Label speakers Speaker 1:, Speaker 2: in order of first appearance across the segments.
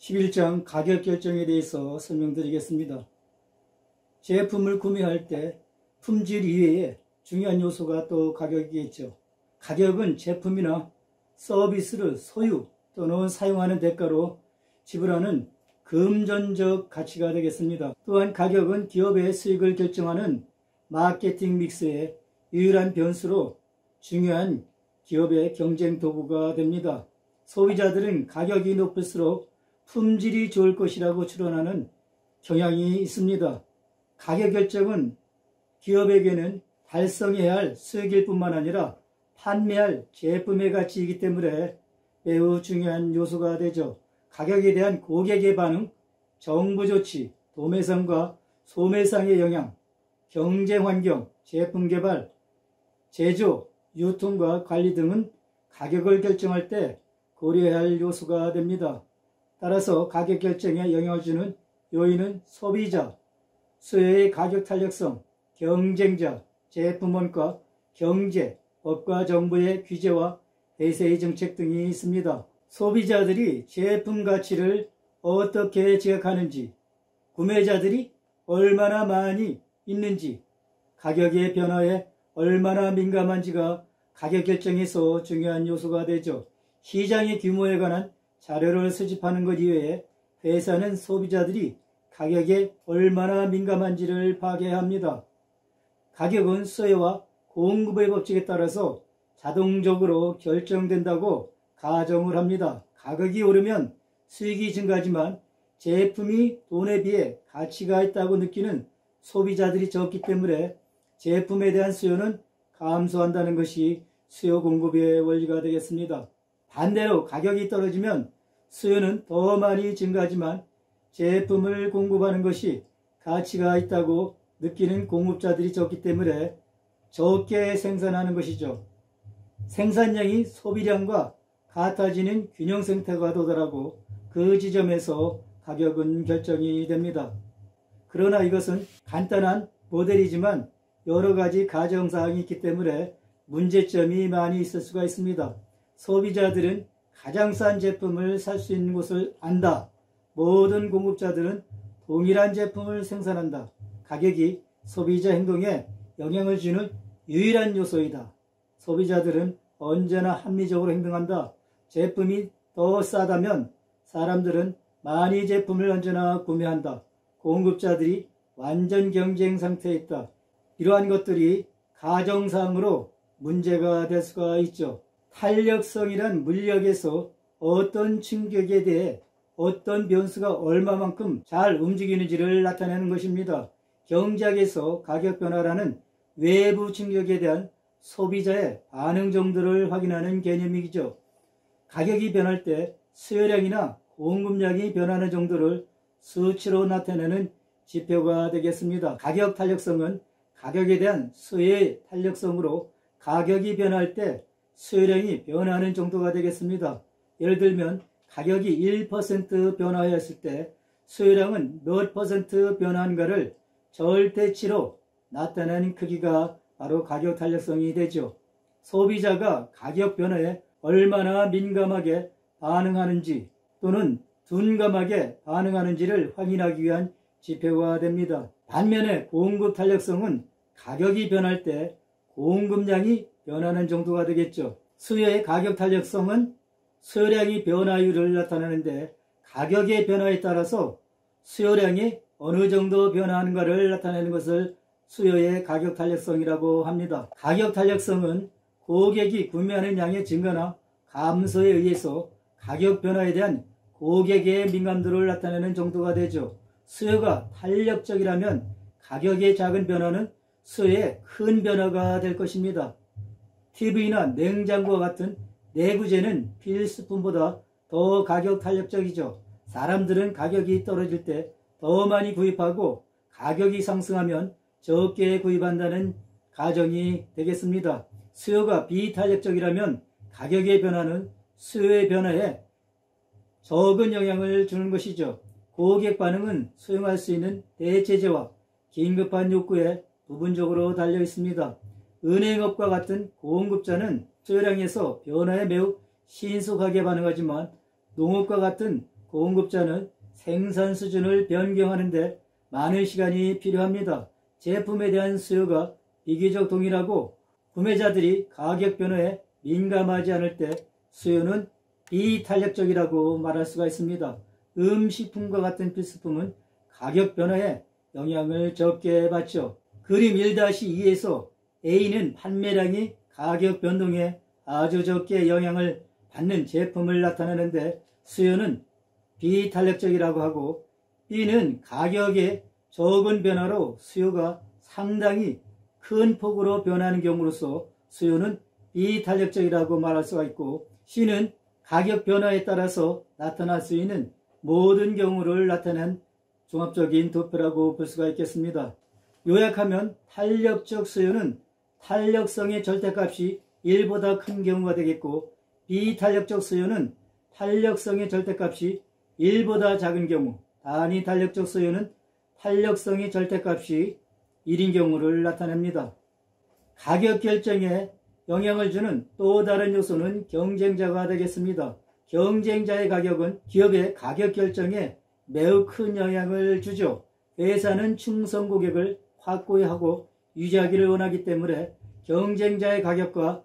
Speaker 1: 11장 가격 결정에 대해서 설명드리겠습니다. 제품을 구매할 때 품질 이외에 중요한 요소가 또 가격이겠죠. 가격은 제품이나 서비스를 소유 또는 사용하는 대가로 지불하는 금전적 가치가 되겠습니다. 또한 가격은 기업의 수익을 결정하는 마케팅 믹스의 유일한 변수로 중요한 기업의 경쟁 도구가 됩니다. 소비자들은 가격이 높을수록 품질이 좋을 것이라고 추론하는 경향이 있습니다. 가격 결정은 기업에게는 달성해야 할 수익일 뿐만 아니라 판매할 제품의 가치이기 때문에 매우 중요한 요소가 되죠. 가격에 대한 고객의 반응, 정부 조치, 도매상과 소매상의 영향, 경쟁 환경, 제품 개발, 제조, 유통과 관리 등은 가격을 결정할 때 고려해야 할 요소가 됩니다. 따라서 가격 결정에 영향을 주는 요인은 소비자, 수요의 가격 탄력성, 경쟁자, 제품 원가, 경제, 법과 정부의 규제와 대세의 정책 등이 있습니다. 소비자들이 제품 가치를 어떻게 지각하는지, 구매자들이 얼마나 많이 있는지, 가격의 변화에 얼마나 민감한지가 가격 결정에서 중요한 요소가 되죠. 시장의 규모에 관한 자료를 수집하는 것 이외에 회사는 소비자들이 가격에 얼마나 민감한지를 파악해야 합니다. 가격은 수요와 공급의 법칙에 따라서 자동적으로 결정된다고 가정을 합니다. 가격이 오르면 수익이 증가하지만 제품이 돈에 비해 가치가 있다고 느끼는 소비자들이 적기 때문에 제품에 대한 수요는 감소한다는 것이 수요 공급의 원리가 되겠습니다. 반대로 가격이 떨어지면 수요는 더 많이 증가하지만 제품을 공급하는 것이 가치가 있다고 느끼는 공급자들이 적기 때문에 적게 생산하는 것이죠. 생산량이 소비량과 같아지는 균형 상태가 도달하고 그 지점에서 가격은 결정이 됩니다. 그러나 이것은 간단한 모델이지만 여러 가지 가정사항이 있기 때문에 문제점이 많이 있을 수가 있습니다. 소비자들은 가장 싼 제품을 살 수 있는 곳을 안다. 모든 공급자들은 동일한 제품을 생산한다. 가격이 소비자 행동에 영향을 주는 유일한 요소이다. 소비자들은 언제나 합리적으로 행동한다. 제품이 더 싸다면 사람들은 많이 제품을 언제나 구매한다. 공급자들이 완전 경쟁 상태에 있다. 이러한 것들이 가정상으로 문제가 될 수가 있죠. 탄력성이란 물리학에서 어떤 충격에 대해 어떤 변수가 얼마만큼 잘 움직이는지를 나타내는 것입니다. 경제학에서 가격 변화라는 외부 충격에 대한 소비자의 반응 정도를 확인하는 개념이죠. 가격이 변할 때 수요량이나 공급량이 변하는 정도를 수치로 나타내는 지표가 되겠습니다. 가격 탄력성은 가격에 대한 수요의 탄력성으로 가격이 변할 때 수요량이 변하는 정도가 되겠습니다. 예를 들면 가격이 1% 변화하였을 때 수요량은 몇 퍼센트 변화한가를 절대치로 나타내는 크기가 바로 가격 탄력성이 되죠. 소비자가 가격 변화에 얼마나 민감하게 반응하는지 또는 둔감하게 반응하는지를 확인하기 위한 지표가 됩니다. 반면에 공급 탄력성은 가격이 변할 때 공급량이 변하는 정도가 되겠죠. 수요의 가격 탄력성은 수요량이 변화율을 나타내는데 가격의 변화에 따라서 수요량이 어느 정도 변화하는가를 나타내는 것을 수요의 가격 탄력성이라고 합니다. 가격 탄력성은 고객이 구매하는 양의 증가나 감소에 의해서 가격 변화에 대한 고객의 민감도를 나타내는 정도가 되죠. 수요가 탄력적이라면 가격의 작은 변화는 수요의 큰 변화가 될 것입니다. TV나 냉장고와 같은 내구재는 필수품보다 더 가격 탄력적이죠. 사람들은 가격이 떨어질 때 더 많이 구입하고 가격이 상승하면 적게 구입한다는 가정이 되겠습니다. 수요가 비탄력적이라면 가격의 변화는 수요의 변화에 적은 영향을 주는 것이죠. 고객 반응은 수용할 수 있는 대체재와 긴급한 욕구에 부분적으로 달려 있습니다. 은행업과 같은 공급자는 수요량에서 변화에 매우 신속하게 반응하지만 농업과 같은 공급자는 생산 수준을 변경하는 데 많은 시간이 필요합니다. 제품에 대한 수요가 비교적 동일하고 구매자들이 가격 변화에 민감하지 않을 때 수요는 비탄력적이라고 말할 수가 있습니다. 음식품과 같은 필수품은 가격 변화에 영향을 적게 받죠. 그림 1-2에서 A는 판매량이 가격 변동에 아주 적게 영향을 받는 제품을 나타내는데 수요는 비탄력적이라고 하고, B는 가격의 적은 변화로 수요가 상당히 큰 폭으로 변하는 경우로서 수요는 비탄력적이라고 말할 수가 있고, C는 가격 변화에 따라서 나타날 수 있는 모든 경우를 나타낸 종합적인 도표라고 볼 수가 있겠습니다. 요약하면 탄력적 수요는 탄력성의 절대값이 1보다 큰 경우가 되겠고, 비탄력적 수요는 탄력성의 절대값이 1보다 작은 경우, 단위 탄력적 수요는 탄력성의 절대값이 1인 경우를 나타냅니다. 가격 결정에 영향을 주는 또 다른 요소는 경쟁자가 되겠습니다. 경쟁자의 가격은 기업의 가격 결정에 매우 큰 영향을 주죠. 회사는 충성 고객을 확고히 하고 유지하기를 원하기 때문에 경쟁자의 가격과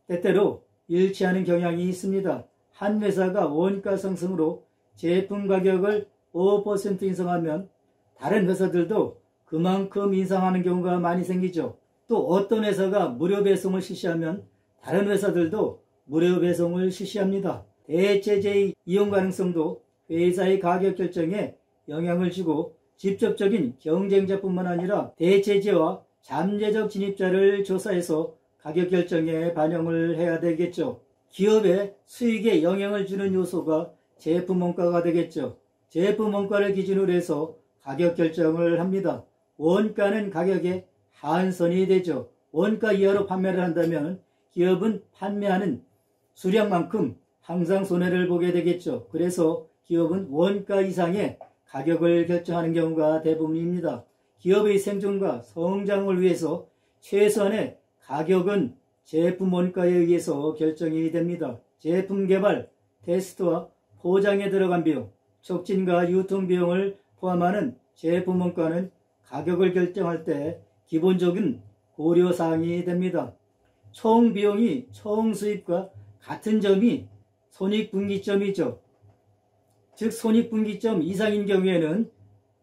Speaker 1: 때때로 일치하는 경향이 있습니다. 한 회사가 원가 상승으로 제품 가격을 5% 인상하면 다른 회사들도 그만큼 인상하는 경우가 많이 생기죠. 또 어떤 회사가 무료 배송을 실시하면 다른 회사들도 무료 배송을 실시합니다. 대체제의 이용 가능성도 회사의 가격 결정에 영향을 주고, 직접적인 경쟁자뿐만 아니라 대체제와 잠재적 진입자를 조사해서 가격 결정에 반영을 해야 되겠죠. 기업의 수익에 영향을 주는 요소가 제품 원가가 되겠죠. 제품 원가를 기준으로 해서 가격 결정을 합니다. 원가는 가격의 한선이 되죠. 원가 이하로 판매를 한다면 기업은 판매하는 수량만큼 항상 손해를 보게 되겠죠. 그래서 기업은 원가 이상의 가격을 결정하는 경우가 대부분입니다. 기업의 생존과 성장을 위해서 최소한의 가격은 제품 원가에 의해서 결정이 됩니다. 제품 개발, 테스트와 포장에 들어간 비용, 촉진과 유통 비용을 포함하는 제품 원가는 가격을 결정할 때 기본적인 고려사항이 됩니다. 총 비용이 총 수입과 같은 점이 손익분기점이죠. 즉 손익분기점 이상인 경우에는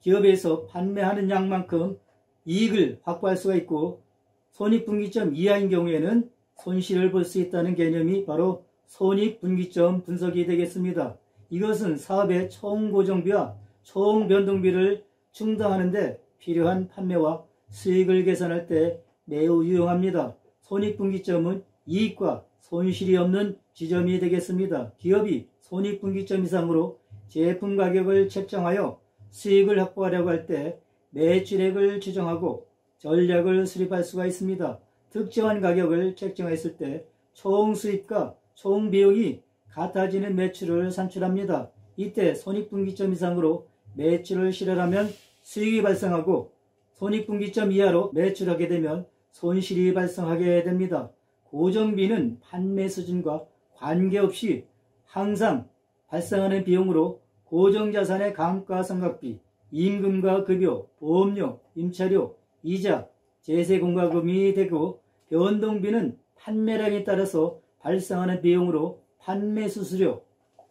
Speaker 1: 기업에서 판매하는 양만큼 이익을 확보할 수가 있고, 손익분기점 이하인 경우에는 손실을 볼 수 있다는 개념이 바로 손익분기점 분석이 되겠습니다. 이것은 사업의 총 고정비와 총 변동비를 충당하는 데 필요한 판매와 수익을 계산할 때 매우 유용합니다. 손익분기점은 이익과 손실이 없는 지점이 되겠습니다. 기업이 손익분기점 이상으로 제품 가격을 책정하여 수익을 확보하려고 할 때 매출액을 추정하고 전략을 수립할 수가 있습니다. 특정한 가격을 책정했을 때 총 수입과 총 비용이 같아지는 매출을 산출합니다. 이때 손익분기점 이상으로 매출을 실현하면 수익이 발생하고, 손익분기점 이하로 매출하게 되면 손실이 발생하게 됩니다. 고정비는 판매 수준과 관계없이 항상 발생하는 비용으로 고정자산의 감가상각비, 임금과 급여, 보험료, 임차료, 이자, 제세공과금이 되고, 변동비는 판매량에 따라서 발생하는 비용으로 판매 수수료,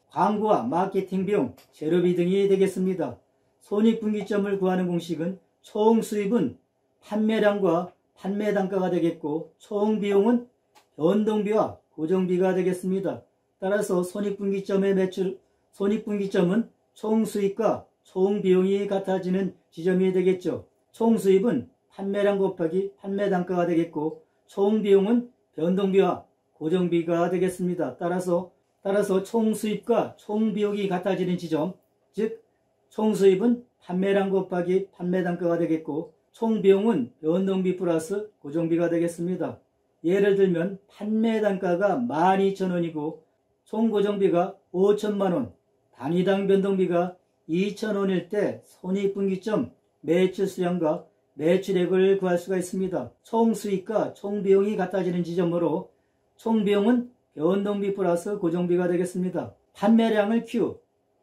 Speaker 1: 광고와 마케팅 비용, 재료비 등이 되겠습니다. 손익분기점을 구하는 공식은 총 수입은 판매량과 판매 단가가 되겠고, 총 비용은 변동비와 고정비가 되겠습니다. 따라서 손익분기점은 총 수입과 총 비용이 같아지는 지점이 되겠죠. 총 수입은 판매량 곱하기 판매 단가가 되겠고, 총 비용은 변동비와 고정비가 되겠습니다. 따라서 총 수입과 총 비용이 같아지는 지점, 즉 총 수입은 판매량 곱하기 판매 단가가 되겠고, 총 비용은 변동비 플러스 고정비가 되겠습니다. 예를 들면 판매 단가가 12,000원이고 총 고정비가 5천만원, 단위당 변동비가 2,000원일 때 손익분기점 매출 수량과 매출액을 구할 수가 있습니다. 총 수익과 총 비용이 같아지는 지점으로 총 비용은 변동비 플러스 고정비가 되겠습니다. 판매량을 Q,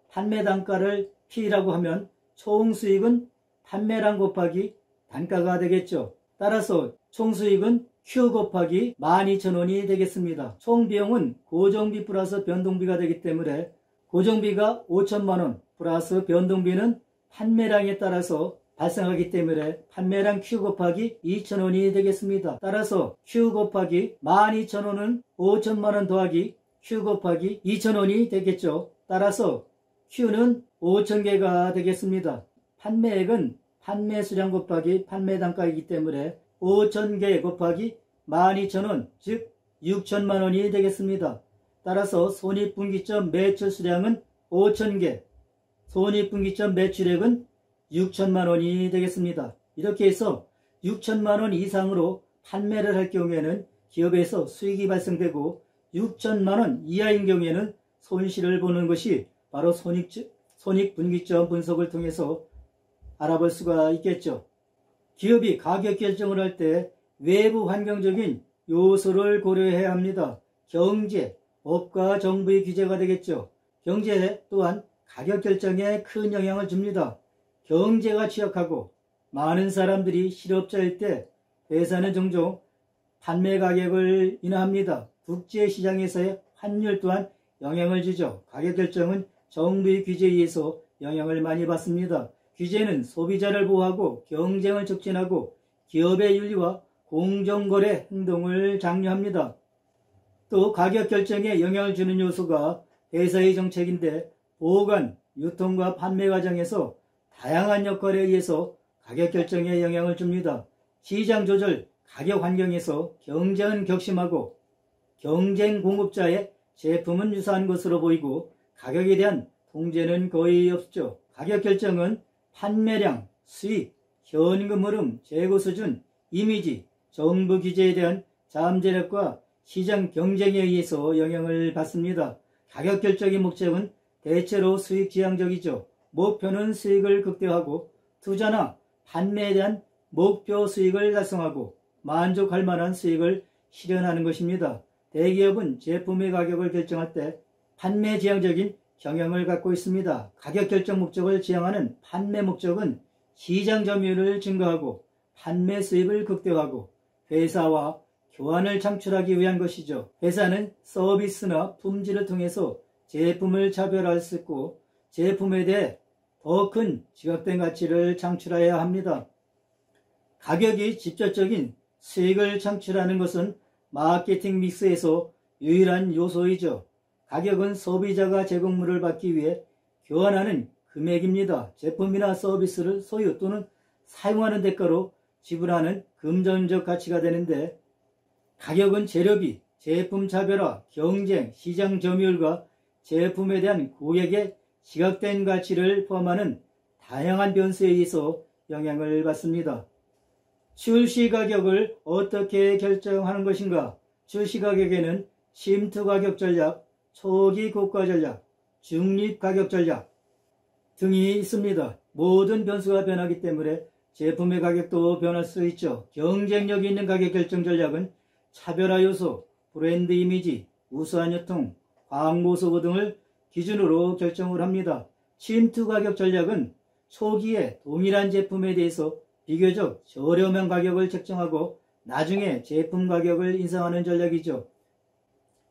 Speaker 1: 판매 단가를 P라고 하면 총 수익은 판매량 곱하기 단가가 되겠죠. 따라서 총 수익은 Q 곱하기 12,000원이 되겠습니다. 총 비용은 고정비 플러스 변동비가 되기 때문에 고정비가 5천만원 플러스 변동비는 판매량에 따라서 발생하기 때문에 판매량 Q 곱하기 2,000원이 되겠습니다. 따라서 Q 곱하기 12,000원은 5천만원 더하기 Q 곱하기 2,000원이 되겠죠. 따라서 Q는 5,000개가 되겠습니다. 판매액은 판매 수량 곱하기 판매 단가이기 때문에 5,000개 곱하기 12,000원, 즉 6천만원이 되겠습니다. 따라서 손익분기점 매출 수량은 5,000개, 손익분기점 매출액은 6천만원이 되겠습니다. 이렇게 해서 6천만원 이상으로 판매를 할 경우에는 기업에서 수익이 발생되고 6천만원 이하인 경우에는 손실을 보는 것이 바로 손익분기점 분석을 통해서 알아볼 수가 있겠죠. 기업이 가격 결정을 할 때 외부 환경적인 요소를 고려해야 합니다. 경제, 법과 정부의 규제가 되겠죠. 경제 또한 가격 결정에 큰 영향을 줍니다. 경제가 취약하고 많은 사람들이 실업자일 때 회사는 종종 판매 가격을 인하합니다. 국제시장에서의 환율 또한 영향을 주죠. 가격 결정은 정부의 규제에 의해서 영향을 많이 받습니다. 규제는 소비자를 보호하고 경쟁을 촉진하고 기업의 윤리와 공정거래 행동을 장려합니다. 또 가격 결정에 영향을 주는 요소가 회사의 정책인데 보관, 유통과 판매 과정에서 다양한 역할에 의해서 가격 결정에 영향을 줍니다. 시장 조절, 가격 환경에서 경쟁은 격심하고 경쟁 공급자의 제품은 유사한 것으로 보이고 가격에 대한 통제는 거의 없죠. 가격 결정은 판매량, 수익, 현금 흐름, 재고 수준, 이미지, 정부 규제에 대한 잠재력과 시장 경쟁에 의해서 영향을 받습니다. 가격 결정의 목적은 대체로 수익 지향적이죠. 목표는 수익을 극대화하고 투자나 판매에 대한 목표 수익을 달성하고 만족할 만한 수익을 실현하는 것입니다. 대기업은 제품의 가격을 결정할 때 판매 지향적인 경향을 갖고 있습니다. 가격 결정 목적을 지향하는 판매 목적은 시장 점유율을 증가하고 판매 수입을 극대화하고 회사와 교환을 창출하기 위한 것이죠. 회사는 서비스나 품질을 통해서 제품을 차별화할 수 있고 제품에 대해 더 큰 지각된 가치를 창출해야 합니다. 가격이 직접적인 수익을 창출하는 것은 마케팅 믹스에서 유일한 요소이죠. 가격은 소비자가 제공물을 받기 위해 교환하는 금액입니다. 제품이나 서비스를 소유 또는 사용하는 대가로 지불하는 금전적 가치가 되는데 가격은 재료비, 제품 차별화, 경쟁, 시장 점유율과 제품에 대한 고객의 지각된 가치를 포함하는 다양한 변수에 의해서 영향을 받습니다. 출시 가격을 어떻게 결정하는 것인가? 출시 가격에는 침투 가격 전략, 초기 고가 전략, 중립 가격 전략 등이 있습니다. 모든 변수가 변하기 때문에 제품의 가격도 변할 수 있죠. 경쟁력이 있는 가격 결정 전략은 차별화 요소, 브랜드 이미지, 우수한 유통, 광고 소고 등을 기준으로 결정을 합니다. 침투 가격 전략은 초기에 동일한 제품에 대해서 비교적 저렴한 가격을 책정하고 나중에 제품 가격을 인상하는 전략이죠.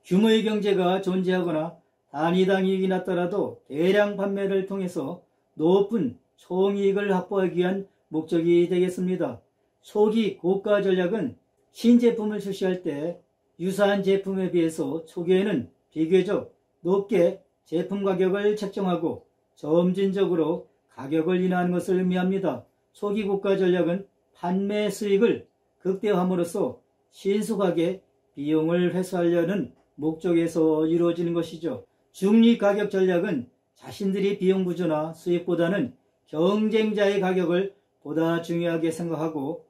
Speaker 1: 규모의 경제가 존재하거나 단위당 이익이 낮더라도 대량 판매를 통해서 높은 총이익을 확보하기 위한 목적이 되겠습니다. 초기 고가 전략은 신제품을 출시할 때 유사한 제품에 비해서 초기에는 비교적 높게 제품 가격을 책정하고 점진적으로 가격을 인하하는 것을 의미합니다. 초기 고가 전략은 판매 수익을 극대화함으로써 신속하게 비용을 회수하려는 목적에서 이루어지는 것이죠. 중립 가격 전략은 자신들이 비용 구조나 수익보다는 경쟁자의 가격을 보다 중요하게 생각하고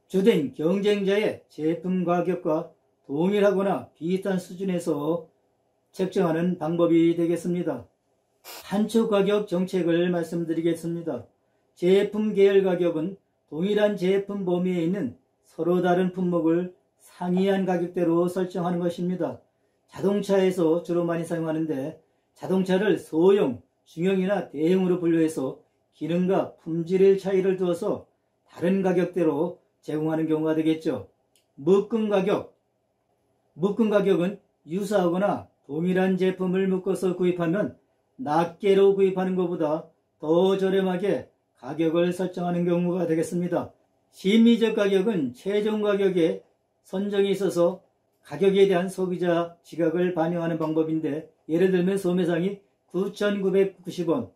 Speaker 1: 주된 경쟁자의 제품 가격과 동일하거나 비슷한 수준에서 책정하는 방법이 되겠습니다. 한축 가격 정책을 말씀드리겠습니다. 제품 계열 가격은 동일한 제품 범위에 있는 서로 다른 품목을 상이한 가격대로 설정하는 것입니다. 자동차에서 주로 많이 사용하는데 자동차를 소형, 중형이나 대형으로 분류해서 기능과 품질의 차이를 두어서 다른 가격대로 제공하는 경우가 되겠죠. 묶음 가격. 묶음 가격은 유사하거나 동일한 제품을 묶어서 구입하면 낱개로 구입하는 것보다 더 저렴하게 가격을 설정하는 경우가 되겠습니다. 심리적 가격은 최종 가격에 선정이 있어서 가격에 대한 소비자 지각을 반영하는 방법인데, 예를 들면 소매상이 9,990원,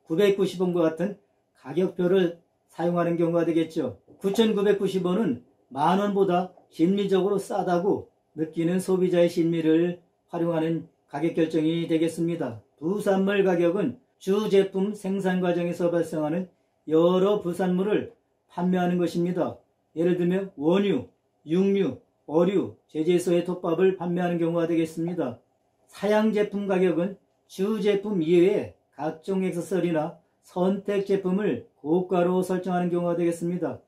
Speaker 1: 990원과 같은 가격표를 사용하는 경우가 되겠죠. 9,990원은 만원보다 심리적으로 싸다고 느끼는 소비자의 심리를 활용하는 가격 결정이 되겠습니다. 부산물 가격은 주 제품 생산 과정에서 발생하는 여러 부산물을 판매하는 것입니다. 예를 들면 원유, 육류, 어류, 제재소의 톱밥을 판매하는 경우가 되겠습니다. 사양 제품 가격은 주 제품 이외에 각종 액세서리나 선택 제품을 고가로 설정하는 경우가 되겠습니다.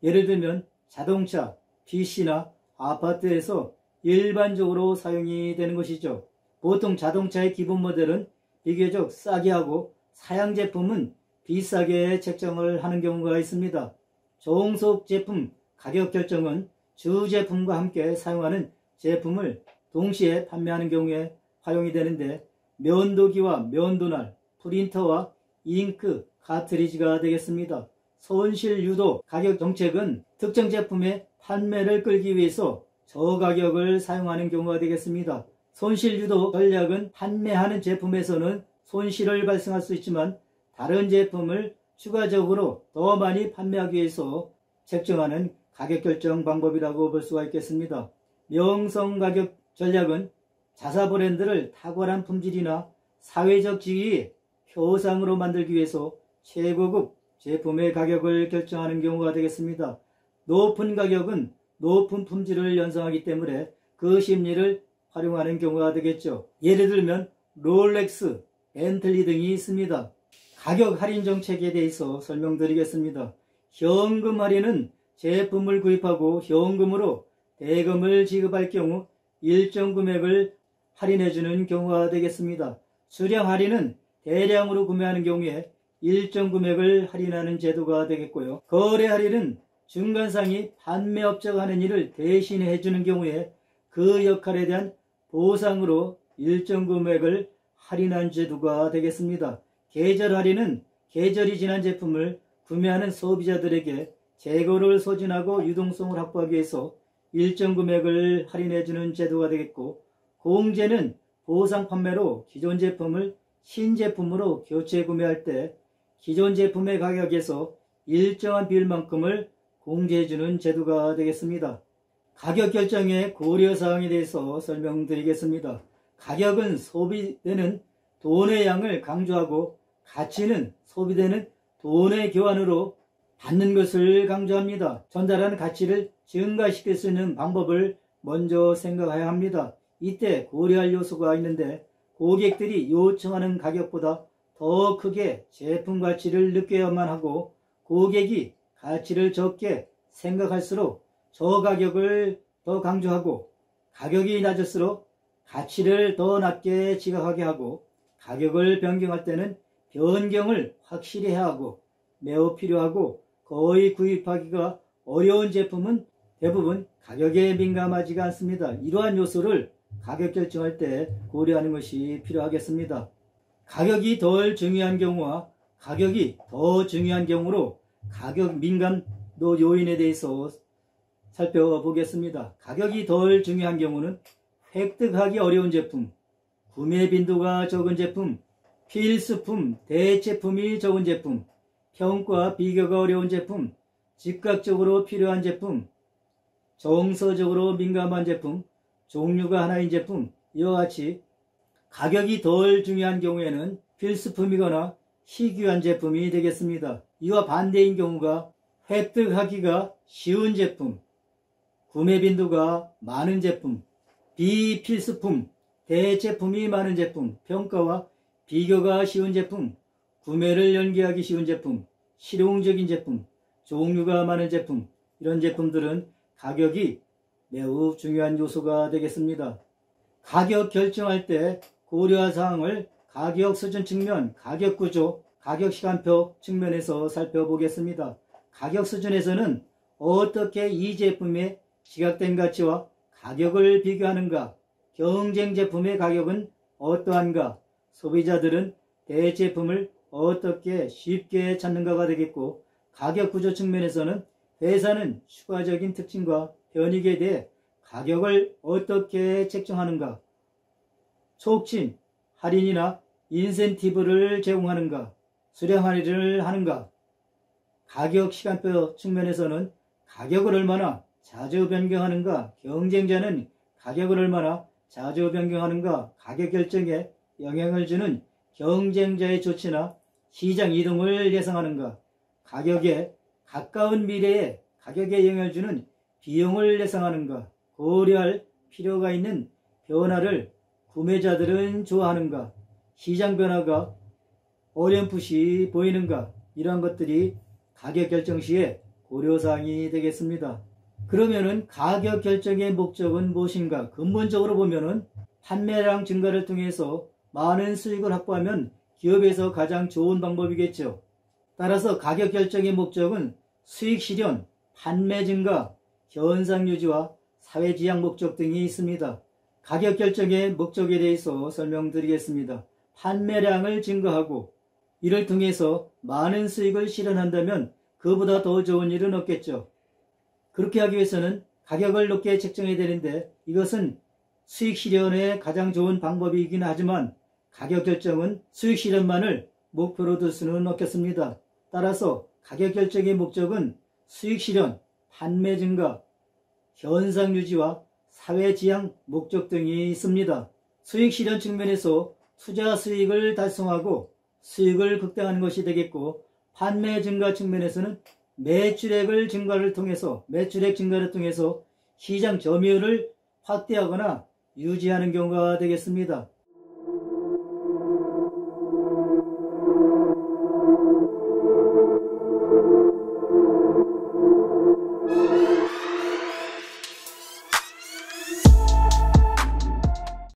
Speaker 1: 예를 들면 자동차, PC나 아파트에서 일반적으로 사용이 되는 것이죠. 보통 자동차의 기본 모델은 비교적 싸게 하고 사양 제품은 비싸게 책정을 하는 경우가 있습니다. 종속 제품 가격 결정은 주 제품과 함께 사용하는 제품을 동시에 판매하는 경우에 활용이 되는데, 면도기와 면도날, 프린터와 잉크, 카트리지가 되겠습니다. 손실 유도 가격 정책은 특정 제품의 판매를 끌기 위해서 저가격을 사용하는 경우가 되겠습니다. 손실 유도 전략은 판매하는 제품에서는 손실을 발생할 수 있지만 다른 제품을 추가적으로 더 많이 판매하기 위해서 책정하는 가격 결정 방법이라고 볼 수가 있겠습니다. 명성 가격 전략은 자사 브랜드를 탁월한 품질이나 사회적 지위의 표상으로 만들기 위해서 최고급 제품의 가격을 결정하는 경우가 되겠습니다. 높은 가격은 높은 품질을 연상하기 때문에 그 심리를 활용하는 경우가 되겠죠. 예를 들면 롤렉스, 벤틀리 등이 있습니다. 가격 할인 정책에 대해서 설명드리겠습니다. 현금 할인은 제품을 구입하고 현금으로 대금을 지급할 경우 일정 금액을 할인해주는 경우가 되겠습니다. 수량 할인은 대량으로 구매하는 경우에 일정 금액을 할인하는 제도가 되겠고요. 거래 할인은 중간상이 판매업자가 하는 일을 대신해 해주는 경우에 그 역할에 대한 보상으로 일정 금액을 할인한 제도가 되겠습니다. 계절 할인은 계절이 지난 제품을 구매하는 소비자들에게 재고를 소진하고 유동성을 확보하기 위해서 일정 금액을 할인해주는 제도가 되겠고, 공제는 보상 판매로 기존 제품을 신제품으로 교체 구매할 때 기존 제품의 가격에서 일정한 비율만큼을 공제해주는 제도가 되겠습니다. 가격 결정의 고려사항에 대해서 설명드리겠습니다. 가격은 소비되는 돈의 양을 강조하고 가치는 소비되는 돈의 교환으로 받는 것을 강조합니다. 전달하는 가치를 증가시킬 수 있는 방법을 먼저 생각해야 합니다. 이때 고려할 요소가 있는데, 고객들이 요청하는 가격보다 더 크게 제품 가치를 느껴야만 하고, 고객이 가치를 적게 생각할수록 저가격을 더 강조하고, 가격이 낮을수록 가치를 더 낮게 지각하게 하고, 가격을 변경할 때는 변경을 확실히 해야 하고, 매우 필요하고 거의 구입하기가 어려운 제품은 대부분 가격에 민감하지가 않습니다. 이러한 요소를 가격 결정할 때 고려하는 것이 필요하겠습니다. 가격이 덜 중요한 경우와 가격이 더 중요한 경우로 가격 민감도 요인에 대해서 살펴보겠습니다. 가격이 덜 중요한 경우는 획득하기 어려운 제품, 구매 빈도가 적은 제품, 필수품, 대체품이 적은 제품, 평가 비교가 어려운 제품, 즉각적으로 필요한 제품, 정서적으로 민감한 제품, 종류가 하나인 제품, 이와 같이 가격이 덜 중요한 경우에는 필수품이거나 희귀한 제품이 되겠습니다. 이와 반대인 경우가 획득하기가 쉬운 제품, 구매 빈도가 많은 제품, 비필수품, 대체품이 많은 제품, 평가와 비교가 쉬운 제품, 구매를 연계하기 쉬운 제품, 실용적인 제품, 종류가 많은 제품, 이런 제품들은 가격이 매우 중요한 요소가 되겠습니다. 가격 결정할 때 고려할 사항을 가격 수준 측면, 가격 구조, 가격 시간표 측면에서 살펴보겠습니다. 가격 수준에서는 어떻게 이 제품의 시각된 가치와 가격을 비교하는가, 경쟁 제품의 가격은 어떠한가, 소비자들은 대제품을 어떻게 쉽게 찾는가가 되겠고, 가격 구조 측면에서는 회사는 추가적인 특징과 편익에 대해 가격을 어떻게 책정하는가, 촉진, 할인이나 인센티브를 제공하는가, 수량 할인을 하는가, 가격 시간표 측면에서는 가격을 얼마나 자주 변경하는가, 경쟁자는 가격을 얼마나 자주 변경하는가, 가격 결정에 영향을 주는 경쟁자의 조치나 시장 이동을 예상하는가, 가격에 가까운 미래에 가격에 영향을 주는 비용을 예상하는가, 고려할 필요가 있는 변화를 구매자들은 좋아하는가, 시장 변화가 어렴풋이 보이는가, 이러한 것들이 가격 결정 시에 고려사항이 되겠습니다. 그러면은 가격 결정의 목적은 무엇인가? 근본적으로 보면은 판매량 증가를 통해서 많은 수익을 확보하면 기업에서 가장 좋은 방법이겠죠. 따라서 가격 결정의 목적은 수익 실현, 판매 증가, 현상 유지와 사회 지향 목적 등이 있습니다. 가격 결정의 목적에 대해서 설명드리겠습니다. 판매량을 증가하고 이를 통해서 많은 수익을 실현한다면 그보다 더 좋은 일은 없겠죠. 그렇게 하기 위해서는 가격을 높게 책정해야 되는데 이것은 수익 실현의 가장 좋은 방법이긴 하지만 가격 결정은 수익 실현만을 목표로 둘 수는 없겠습니다. 따라서 가격 결정의 목적은 수익 실현, 판매 증가, 현상 유지와 사회 지향 목적 등이 있습니다. 수익 실현 측면에서 투자 수익을 달성하고 수익을 극대화하는 것이 되겠고, 판매 증가 측면에서는 매출액 증가를 통해서 시장 점유율을 확대하거나 유지하는 경우가 되겠습니다.